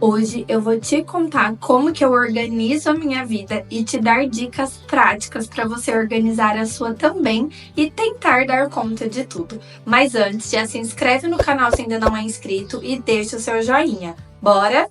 Hoje eu vou te contar como que eu organizo a minha vida e te dar dicas práticas para você organizar a sua também e tentar dar conta de tudo. Mas antes, já se inscreve no canal se ainda não é inscrito e deixa o seu joinha. Bora?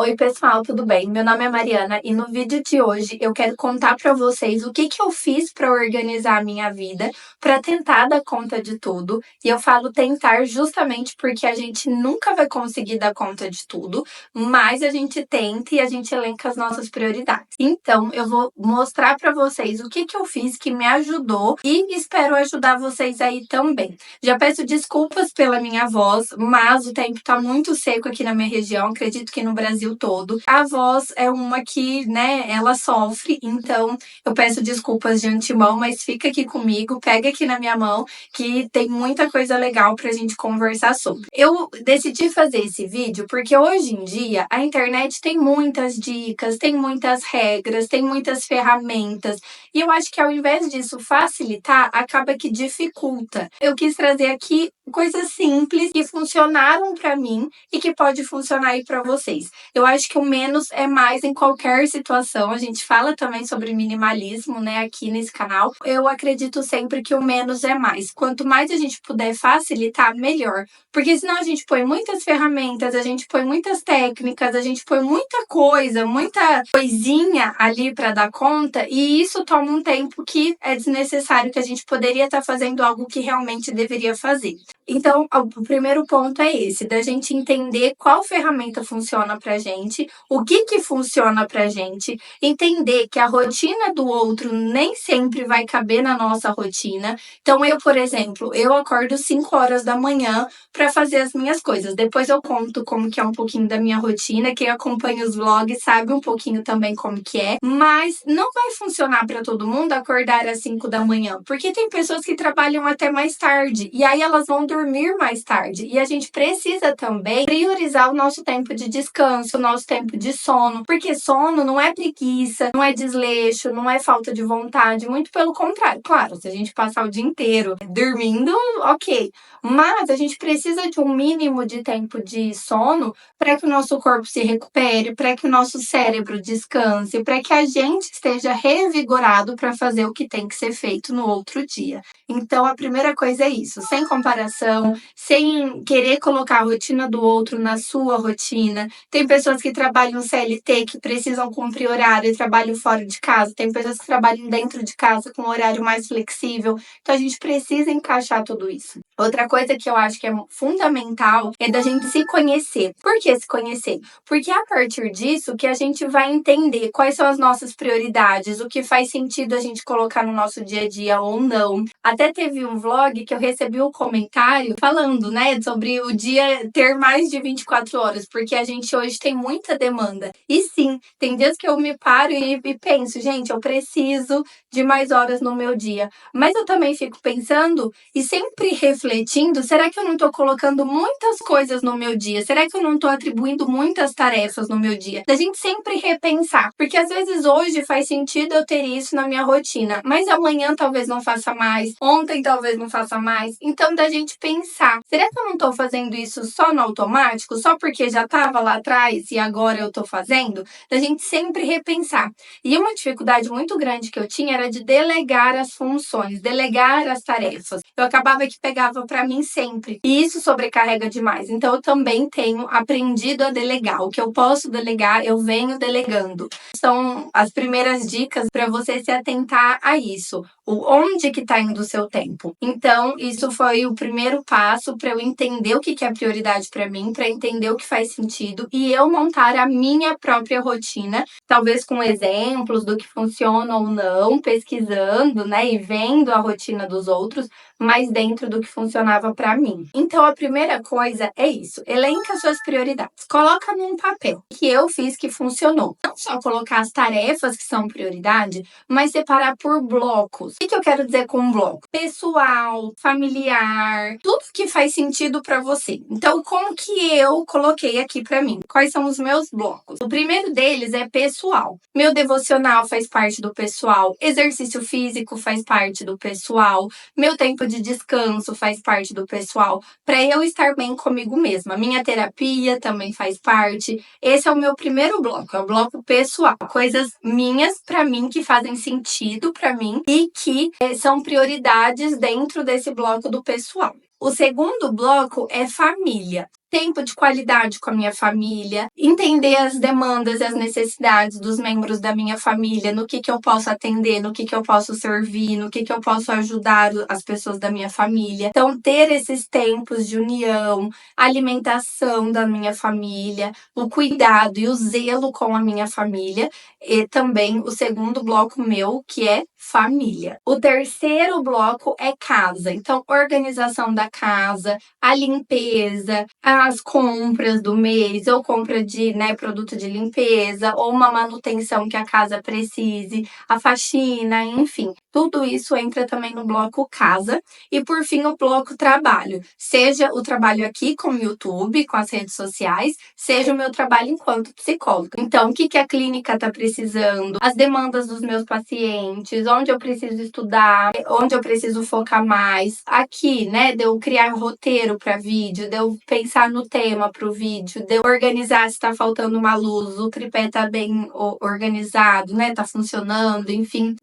Oi pessoal, tudo bem? Meu nome é Mariana e no vídeo de hoje eu quero contar para vocês o que eu fiz para organizar a minha vida, para tentar dar conta de tudo. E eu falo tentar justamente porque a gente nunca vai conseguir dar conta de tudo, mas a gente tenta e a gente elenca as nossas prioridades. Então, eu vou mostrar para vocês o que eu fiz que me ajudou e espero ajudar vocês aí também. Já peço desculpas pela minha voz, mas o tempo tá muito seco aqui na minha região, acredito que no Brasil todo. A voz é uma que, né, ela sofre, então eu peço desculpas de antemão, mas fica aqui comigo, pega aqui na minha mão, que tem muita coisa legal pra gente conversar sobre. Eu decidi fazer esse vídeo porque hoje em dia a internet tem muitas dicas, tem muitas regras, tem muitas ferramentas, e eu acho que ao invés disso facilitar, acaba que dificulta. Eu quis trazer aqui coisas simples que funcionaram pra mim e que pode funcionar aí pra vocês. Eu acho que o menos é mais em qualquer situação. A gente fala também sobre minimalismo, né, aqui nesse canal. Eu acredito sempre que o menos é mais. Quanto mais a gente puder facilitar, melhor. Porque senão a gente põe muitas ferramentas, a gente põe muitas técnicas, a gente põe muita coisa, muita coisinha ali para dar conta, e isso toma um tempo que é desnecessário, que a gente poderia estar fazendo algo que realmente deveria fazer. Então, o primeiro ponto é esse, da gente entender qual ferramenta funciona pra gente, o que funciona pra gente, entender que a rotina do outro nem sempre vai caber na nossa rotina. Então, eu, por exemplo, eu acordo 5 horas da manhã para fazer as minhas coisas. Depois eu conto como que é um pouquinho da minha rotina. Quem acompanha os vlogs sabe um pouquinho também como que é. Mas não vai funcionar para todo mundo acordar às 5 da manhã, porque tem pessoas que trabalham até mais tarde e aí elas vão dormir mais tarde. E a gente precisa também priorizar o nosso tempo de descanso, o nosso tempo de sono, porque sono não é preguiça, não é desleixo, não é falta de vontade, muito pelo contrário. Claro, se a gente passar o dia inteiro dormindo, ok, mas a gente precisa de um mínimo de tempo de sono para que o nosso corpo se recupere, para que o nosso cérebro descanse, para que a gente esteja revigorado para fazer o que tem que ser feito no outro dia. Então, a primeira coisa é isso, sem comparação, sem querer colocar a rotina do outro na sua rotina. Tem pessoas que trabalham CLT, que precisam cumprir horário e trabalham fora de casa. Tem pessoas que trabalham dentro de casa com um horário mais flexível. Então, a gente precisa encaixar tudo isso. Outra coisa que eu acho que é fundamental é da gente se conhecer. Por que se conhecer? Porque é a partir disso que a gente vai entender quais são as nossas prioridades, o que faz sentido a gente colocar no nosso dia a dia ou não. Até teve um vlog que eu recebi um comentário falando, né, sobre o dia ter mais de 24 horas, porque a gente hoje tem muita demanda. E sim, tem dias que eu me paro e penso, gente, eu preciso de mais horas no meu dia. Mas eu também fico pensando e sempre refletindo, será que eu não estou colocando muitas coisas no meu dia? Será que eu não estou atribuindo muitas tarefas no meu dia? Da gente sempre repensar, porque às vezes hoje faz sentido eu ter isso na minha rotina, mas amanhã talvez não faça mais, ontem talvez não faça mais. Então, da gente pensar, será que eu não estou fazendo isso só no automático, só porque já estava lá atrás e agora eu estou fazendo? Da gente sempre repensar. E uma dificuldade muito grande que eu tinha era de delegar as funções, delegar as tarefas. Eu acabava que pegava para mim sempre, e isso sobrecarrega demais. Então, eu também tenho aprendido a delegar. O que eu posso delegar, eu venho delegando. São as primeiras dicas para você se atentar a isso. Onde que está indo o seu tempo? Então, isso foi o primeiro passo para eu entender o que é prioridade para mim, para entender o que faz sentido e eu montar a minha própria rotina, talvez com exemplos do que funciona ou não, pesquisando, né, e vendo a rotina dos outros, mas dentro do que funcionava para mim. Então, a primeira coisa é isso, elenca suas prioridades, coloca num papel que eu fiz que funcionou. Não só colocar as tarefas que são prioridade, mas separar por blocos. blocos. O que eu quero dizer com um bloco? Pessoal, familiar, tudo que faz sentido para você. Então, como que eu coloquei aqui para mim? Quais são os meus blocos? O primeiro deles é pessoal. Meu devocional faz parte do pessoal, exercício físico faz parte do pessoal, meu tempo de descanso faz parte do pessoal, para eu estar bem comigo mesma. Minha terapia também faz parte. Esse é o meu primeiro bloco, é o bloco pessoal. Coisas minhas para mim que fazem sentido para mim e que são prioridades dentro desse bloco do pessoal. O segundo bloco é família. Tempo de qualidade com a minha família, entender as demandas e as necessidades dos membros da minha família, no que eu posso atender, no que eu posso servir, no que eu posso ajudar as pessoas da minha família. Então, ter esses tempos de união, alimentação da minha família, o cuidado e o zelo com a minha família, e também o segundo bloco meu, que é família. O terceiro bloco é casa. Então, organização da casa, a limpeza, as compras do mês, ou compra de produto de limpeza, ou uma manutenção que a casa precise, a faxina, enfim. Tudo isso entra também no bloco casa. E por fim, o bloco trabalho. Seja o trabalho aqui com o YouTube, com as redes sociais, seja o meu trabalho enquanto psicóloga. Então, o que a clínica está precisando, as demandas dos meus pacientes, onde eu preciso estudar, onde eu preciso focar mais. Aqui, de eu criar roteiro para vídeo, de eu pensar no tema para o vídeo, de eu organizar se está faltando uma luz, o tripé está bem organizado, está funcionando, enfim.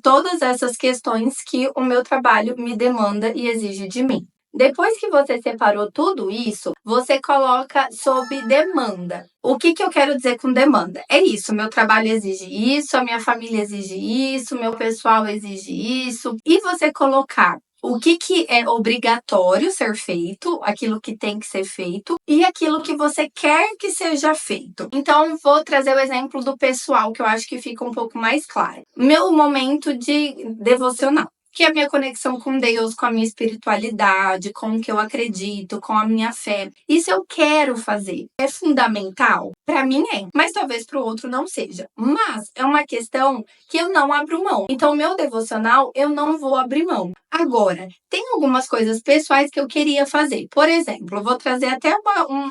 Todas essas questões que o meu trabalho me demanda e exige de mim. Depois que você separou tudo isso, você coloca sob demanda. O que eu quero dizer com demanda? É isso, meu trabalho exige isso, a minha família exige isso, meu pessoal exige isso. E você colocar o que é obrigatório ser feito, aquilo que tem que ser feito, e aquilo que você quer que seja feito. Então, vou trazer o exemplo do pessoal, que eu acho que fica um pouco mais claro. Meu momento de devocional, que é a minha conexão com Deus, com a minha espiritualidade, com o que eu acredito, com a minha fé. Isso eu quero fazer. É fundamental? Para mim é, mas talvez para o outro não seja. Mas é uma questão que eu não abro mão. Então, o meu devocional, eu não vou abrir mão. Agora, tem algumas coisas pessoais que eu queria fazer. Por exemplo, eu vou trazer até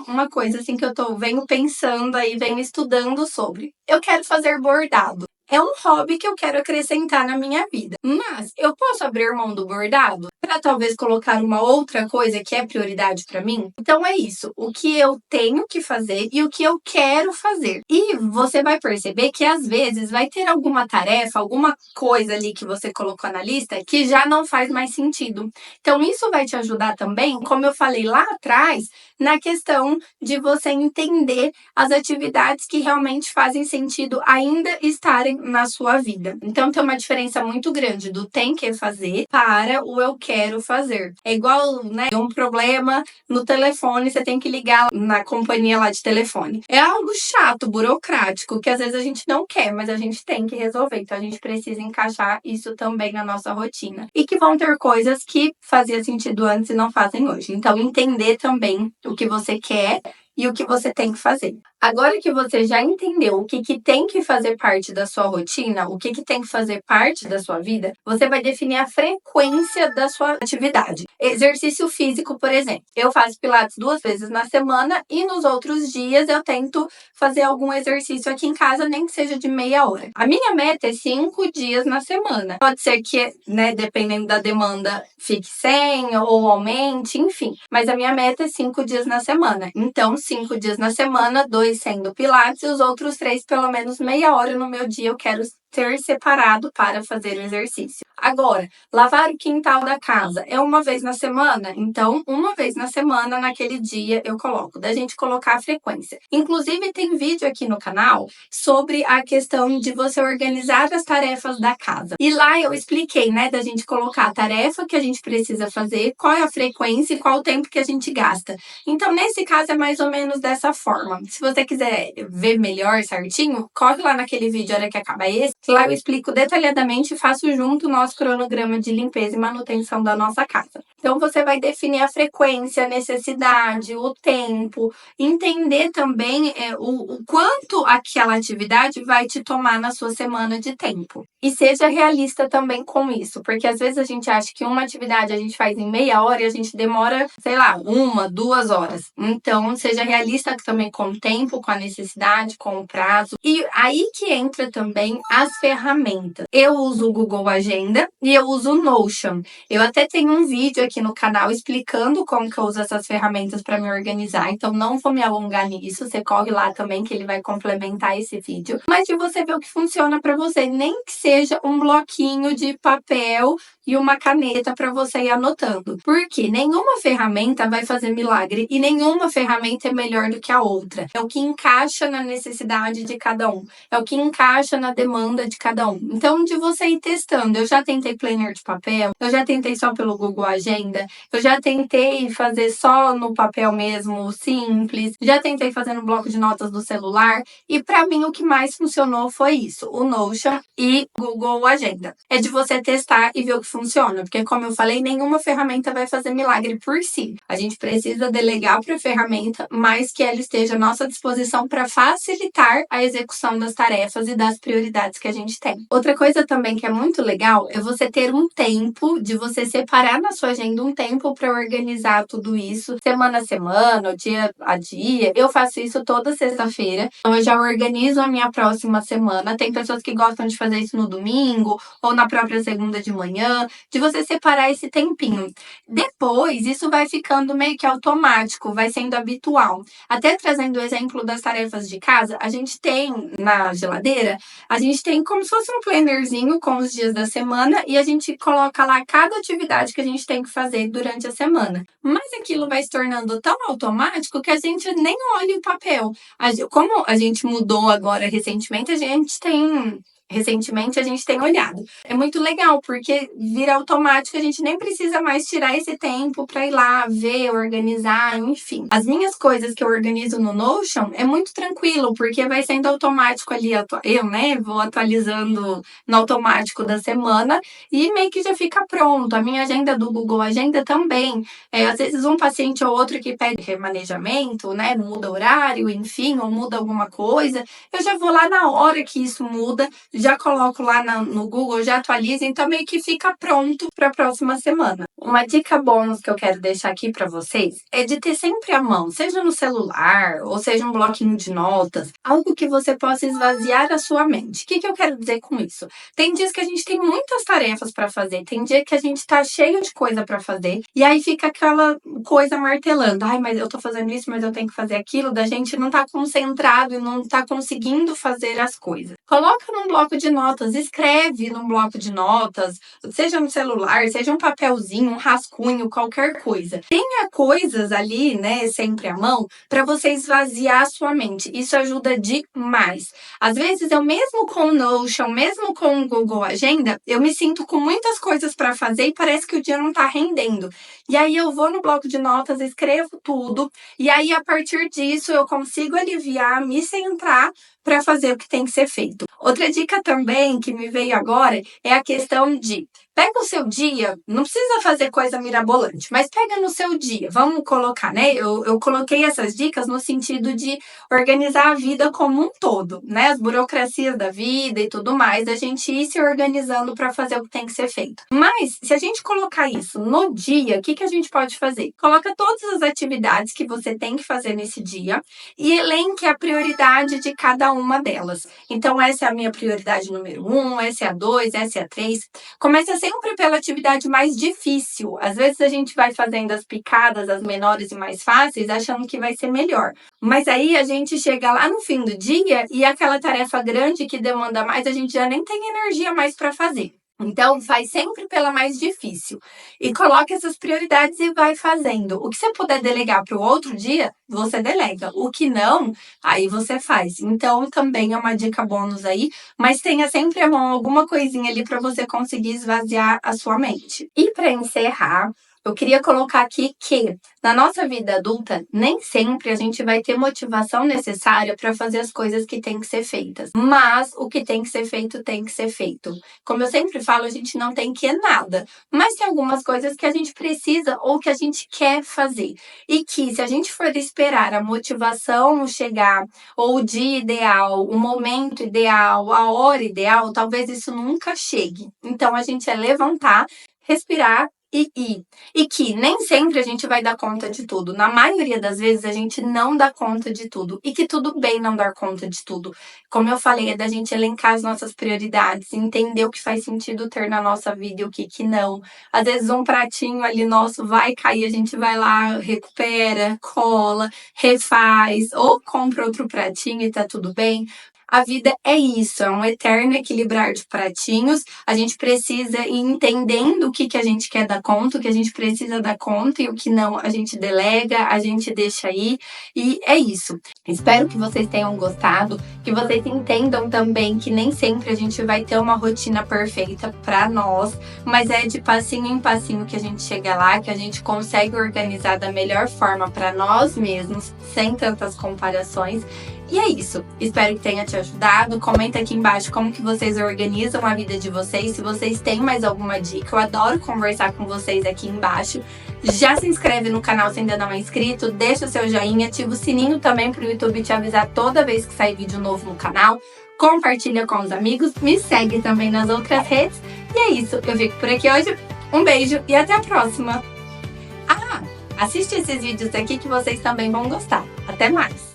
uma coisa assim que venho pensando aí, venho estudando sobre. Eu quero fazer bordado. É um hobby que eu quero acrescentar na minha vida. Mas eu posso abrir mão do bordado para talvez colocar uma outra coisa que é prioridade para mim? Então é isso, o que eu tenho que fazer e o que eu quero fazer. E você vai perceber que às vezes vai ter alguma tarefa, alguma coisa ali que você colocou na lista que já não faz mais sentido. Então isso vai te ajudar também, como eu falei lá atrás, na questão de você entender as atividades que realmente fazem sentido ainda estarem na sua vida. Então tem uma diferença muito grande do tem que fazer para o eu quero fazer. É igual, um problema no telefone, você tem que ligar na companhia lá de telefone. É algo chato, burocrático, que às vezes a gente não quer, mas a gente tem que resolver. Então a gente precisa encaixar isso também na nossa rotina. E que vão ter coisas que faziam sentido antes e não fazem hoje. Então entender também o que você quer e o que você tem que fazer. Agora que você já entendeu o que tem que fazer parte da sua rotina, o que tem que fazer parte da sua vida, você vai definir a frequência da sua atividade. Exercício físico, por exemplo. Eu faço pilates 2 vezes na semana e nos outros dias eu tento fazer algum exercício aqui em casa, nem que seja de meia hora. A minha meta é 5 dias na semana. Pode ser que, dependendo da demanda, fique 100 ou aumente, enfim. Mas a minha meta é 5 dias na semana. Então, 5 dias na semana, 2 sendo pilates e os outros 3, pelo menos meia hora no meu dia, eu quero ter separado para fazer o exercício. Agora, lavar o quintal da casa é uma vez na semana? Então, uma vez na semana, naquele dia, eu coloco. Da gente colocar a frequência. Inclusive, tem vídeo aqui no canal sobre a questão de você organizar as tarefas da casa. E lá eu expliquei, da gente colocar a tarefa que a gente precisa fazer, qual é a frequência e qual o tempo que a gente gasta. Então, nesse caso, é mais ou menos dessa forma. Se você quiser ver melhor certinho, corre lá naquele vídeo, a hora que acaba esse, Lá eu explico detalhadamente e faço junto o nosso cronograma de limpeza e manutenção da nossa casa. Então, você vai definir a frequência, a necessidade, o tempo, entender também o quanto aquela atividade vai te tomar na sua semana de tempo. E seja realista também com isso, porque às vezes a gente acha que uma atividade a gente faz em meia hora e a gente demora, sei lá, 1, 2 horas. Então, seja realista também com o tempo, com a necessidade, com o prazo. E aí que entra também as ferramentas. Eu uso o Google Agenda e eu uso o Notion. Eu até tenho um vídeo aqui no canal explicando como que eu uso essas ferramentas para me organizar, então não vou me alongar nisso, você corre lá também que ele vai complementar esse vídeo. Mas de você ver o que funciona para você, nem que seja um bloquinho de papel e uma caneta para você ir anotando. Porque nenhuma ferramenta vai fazer milagre e nenhuma ferramenta é melhor do que a outra. É o que encaixa na necessidade de cada um. É o que encaixa na demanda de cada um. Então, de você ir testando. Eu já tentei planner de papel, eu já tentei só pelo Google Agenda, eu já tentei fazer só no papel mesmo, simples, já tentei fazer no bloco de notas do celular, e para mim o que mais funcionou foi isso, o Notion e Google Agenda. É de você testar e ver o que funciona, porque como eu falei, nenhuma ferramenta vai fazer milagre por si. A gente precisa delegar para a ferramenta, mas que ela esteja à nossa disposição para facilitar a execução das tarefas e das prioridades que a gente tem. Outra coisa também que é muito legal é você ter um tempo de você separar na sua agenda um tempo para organizar tudo isso, semana a semana, dia a dia. Eu faço isso toda sexta-feira, então eu já organizo a minha próxima semana. Tem pessoas que gostam de fazer isso no domingo ou na própria segunda de manhã, de você separar esse tempinho. Depois, isso vai ficando meio que automático, vai sendo habitual. Até trazendo o exemplo das tarefas de casa, a gente tem na geladeira, a gente tem como se fosse um plannerzinho com os dias da semana e a gente coloca lá cada atividade que a gente tem que fazer durante a semana. Mas aquilo vai se tornando tão automático que a gente nem olha o papel. Como a gente mudou agora recentemente, Recentemente a gente tem olhado. É muito legal, porque vira automático, a gente nem precisa mais tirar esse tempo para ir lá ver, organizar, enfim. As minhas coisas que eu organizo no Notion é muito tranquilo, porque vai sendo automático ali, eu, né, vou atualizando no automático da semana e meio que já fica pronto. A minha agenda do Google Agenda também. Às vezes um paciente ou outro que pede remanejamento, né, muda horário, enfim, ou muda alguma coisa, eu já vou lá na hora que isso muda, já coloco lá no Google, já atualizo, então meio que fica pronto para a próxima semana. Uma dica bônus que eu quero deixar aqui para vocês é de ter sempre à mão, seja no celular ou seja um bloquinho de notas, algo que você possa esvaziar a sua mente. O que eu quero dizer com isso? Tem dias que a gente tem muitas tarefas para fazer, tem dia que a gente tá cheio de coisa para fazer, e aí fica aquela coisa martelando. Ai, mas eu tô fazendo isso, mas eu tenho que fazer aquilo, da gente não tá concentrado e não tá conseguindo fazer as coisas. Coloca num bloco de notas, escreve num bloco de notas, seja no celular, seja um papelzinho, um rascunho, qualquer coisa. Tenha coisas ali, né, sempre à mão, para você esvaziar a sua mente. Isso ajuda demais. Às vezes, eu mesmo com o Notion, mesmo com o Google Agenda, eu me sinto com muitas coisas para fazer e parece que o dia não tá rendendo. E aí eu vou no bloco de notas, escrevo tudo, e aí a partir disso eu consigo aliviar, me centrar para fazer o que tem que ser feito. Outra dica também que me veio agora é a questão de pega o seu dia, não precisa fazer coisa mirabolante, mas pega no seu dia, vamos colocar, né? Eu coloquei essas dicas no sentido de organizar a vida como um todo, né? As burocracias da vida e tudo mais, a gente ir se organizando para fazer o que tem que ser feito. Mas, se a gente colocar isso no dia, o que a gente pode fazer? Coloca todas as atividades que você tem que fazer nesse dia e elenque a prioridade de cada uma delas. Então, essa é a minha prioridade número 1, essa é a 2, essa é a 3. Comece sempre pela atividade mais difícil. Às vezes a gente vai fazendo as picadas, as menores e mais fáceis, achando que vai ser melhor. Mas aí a gente chega lá no fim do dia e aquela tarefa grande que demanda mais, a gente já nem tem energia mais para fazer. Então, faz sempre pela mais difícil. E coloque essas prioridades e vai fazendo. O que você puder delegar para o outro dia, você delega. O que não, aí você faz. Então, também é uma dica bônus aí, mas tenha sempre à mão alguma coisinha ali para você conseguir esvaziar a sua mente. E para encerrar, eu queria colocar aqui que na nossa vida adulta, nem sempre a gente vai ter motivação necessária para fazer as coisas que têm que ser feitas. Mas o que tem que ser feito, tem que ser feito. Como eu sempre falo, a gente não tem que nada. Mas tem algumas coisas que a gente precisa ou que a gente quer fazer. E que se a gente for esperar a motivação chegar, ou o dia ideal, o momento ideal, a hora ideal, talvez isso nunca chegue. Então a gente é levantar, respirar e ir. E que nem sempre a gente vai dar conta de tudo. Na maioria das vezes a gente não dá conta de tudo. E que tudo bem não dar conta de tudo. Como eu falei, é da gente elencar as nossas prioridades, entender o que faz sentido ter na nossa vida e o que não. Às vezes um pratinho ali nosso vai cair, a gente vai lá, recupera, cola, refaz, ou compra outro pratinho e tá tudo bem. A vida é isso, é um eterno equilibrar de pratinhos. A gente precisa ir entendendo o que a gente quer dar conta, o que a gente precisa dar conta e o que não a gente delega, a gente deixa aí. E é isso. Espero que vocês tenham gostado, que vocês entendam também que nem sempre a gente vai ter uma rotina perfeita para nós, mas é de passinho em passinho que a gente chega lá, que a gente consegue organizar da melhor forma para nós mesmos, sem tantas comparações. E é isso. Espero que tenha te ajudado. Comenta aqui embaixo como que vocês organizam a vida de vocês. Se vocês têm mais alguma dica, eu adoro conversar com vocês aqui embaixo. Já se inscreve no canal se ainda não é inscrito. Deixa o seu joinha, ativa o sininho também para o YouTube te avisar toda vez que sair vídeo novo no canal. Compartilha com os amigos. Me segue também nas outras redes. E é isso. Eu fico por aqui hoje. Um beijo e até a próxima. Assiste esses vídeos aqui que vocês também vão gostar. Até mais!